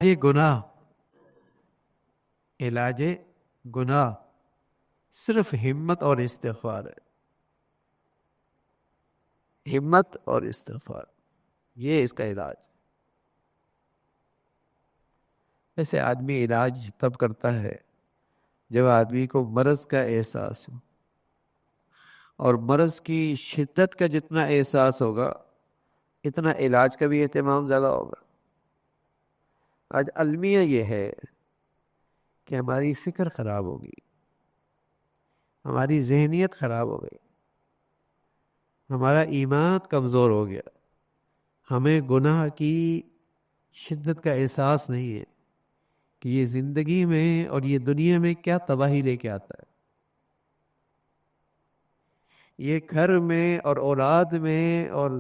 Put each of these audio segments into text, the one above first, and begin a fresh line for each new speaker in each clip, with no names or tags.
یہ گناہ، علاج گناہ صرف ہمت اور استغفار ہے. ہمت اور استغفار، یہ اس کا علاج. ایسے آدمی علاج تب کرتا ہے جب آدمی کو مرض کا احساس ہو، اور مرض کی شدت کا جتنا احساس ہوگا اتنا علاج کا بھی اہتمام زیادہ ہوگا. آج المیہ یہ ہے کہ ہماری فکر خراب ہوگی، ہماری ذہنیت خراب ہو گئی، ہمارا ایمان کمزور ہو گیا، ہمیں گناہ کی شدت کا احساس نہیں ہے کہ یہ زندگی میں اور یہ دنیا میں کیا تباہی لے کے آتا ہے، یہ گھر میں اور اولاد میں اور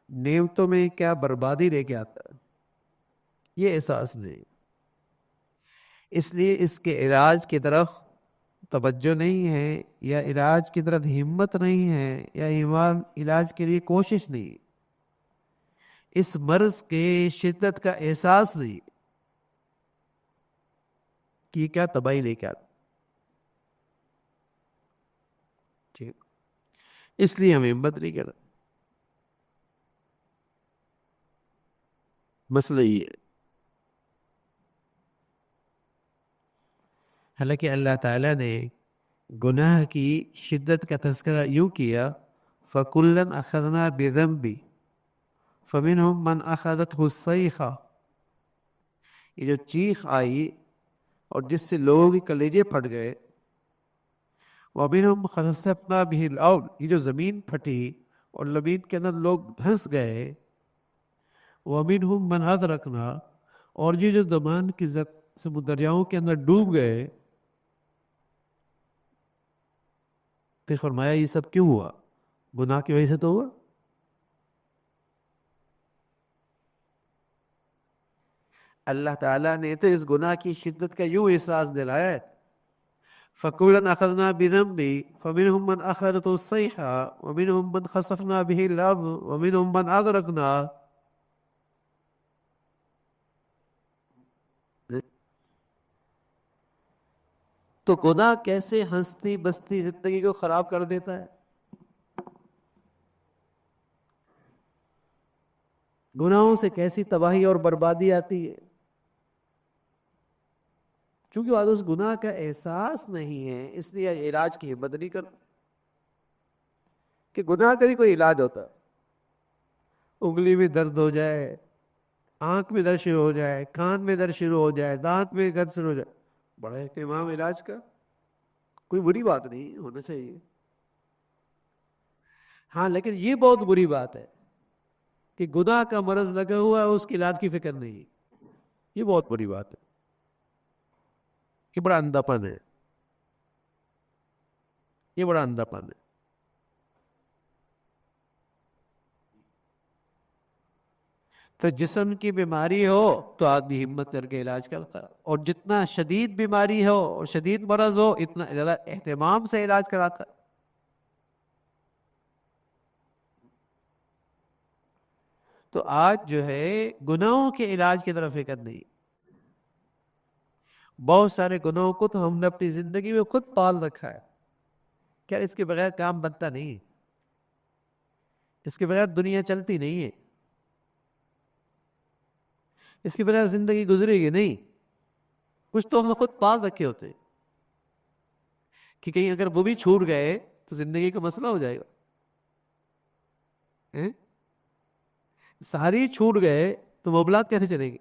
نعمتوں میں کیا بربادی لے کے آتا ہے، یہ احساس نہیں. اس لیے اس کے علاج کی طرف توجہ نہیں ہے، یا علاج کی طرف ہمت نہیں ہے، یا ایمان علاج کے لیے کوشش نہیں. اس مرض کے شدت کا احساس نہیں کہ یہ کیا تباہی لے کے آتا. ٹھیک، اس لیے ہمیں ہمت نہیں کرنا. مسئلہ یہ ہے. حالانکہ اللہ تعالیٰ نے گناہ کی شدت کا تذکرہ یوں کیا، فَكُلًّا أَخَذْنَا بِذَنْبِهِ فَمِنْهُمْ مَنْ أَخَذَتْهُ الصَّيْحَةُ. یہ جو چیخ آئی اور جس سے لوگوں کے کلیجے پھٹ گئے، وَمِنْهُمْ خَسَفْنَا بِهِ الْأَرْضَ، یہ جو زمین پھٹی اور زمین کے اندر لوگ دھنس گئے، وَمِنْهُمْ مَنْ أَغْرَقْنَا، اور یہ جو زمان کی دریاؤں کے اندر ڈوب گئے. پھر فرمایا یہ سب کیوں ہوا؟ گناہ کی وجہ سے تو ہوا. اللہ تعالیٰ نے تو اس گناہ کی شدت کا یوں احساس دلایا ہے، فَكُلًّا أَخَذْنَا بِذَنْبِهِ فَمِنْهُمْ مَنْ أَخَذَتْهُ الصَّيْحَةُ وَمِنْهُمْ مَنْ خَسَفْنَا بِهِ الْأَرْضَ وَمِنْهُمْ مَنْ أَغْرَقْنَا. تو گناہ کیسے ہنستی بستی زندگی کو خراب کر دیتا ہے. گناہوں سے کیسی تباہی اور بربادی آتی ہے. چونکہ آج اس گناہ کا احساس نہیں ہے، اس لیے علاج کی ہمت نہیں کرتا. کہ گناہ کا بھی کوئی علاج ہوتا ہے. انگلی میں درد ہو جائے، آنکھ میں درد شروع ہو جائے، کان میں درد شروع ہو جائے، دانت میں درد شروع ہو جائے، بڑا اہتمام علاج کا. کوئی بری بات نہیں، ہونا چاہیے. ہاں لیکن یہ بہت بری بات ہے کہ گناہ کا مرض لگا ہوا ہے، اس کے علاج کی فکر نہیں. یہ بہت بری بات ہے، یہ بڑا اندھا پن ہے، یہ بڑا اندھا پن ہے. تو جسم کی بیماری ہو تو آدمی ہمت کر کے علاج کرتا ہے، اور جتنا شدید بیماری ہو اور شدید مرض ہو اتنا زیادہ اہتمام سے علاج کراتا ہے. تو آج جو ہے گناہوں کے علاج کی طرف فکر نہیں. بہت سارے گناہوں کو تو ہم نے اپنی زندگی میں خود پال رکھا ہے. کیا اس کے بغیر کام بنتا نہیں؟ اس کے بغیر دنیا چلتی نہیں ہے، اس کے بغیر زندگی گزرے گی نہیں. کچھ تو ہم نے خود پال رکھے ہوتے کہ کہیں اگر وہ بھی چھوٹ گئے تو زندگی کا مسئلہ ہو جائے گا. ساری چھوٹ گئے تو معاملات کیسے چلیں گے؟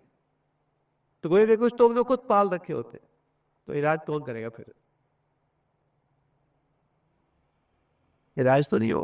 تو کوئی بھی کچھ تو ہم نے خود پال رکھے ہوتے، تو علاج کون کرے گا؟ پھر علاج تو نہیں ہو.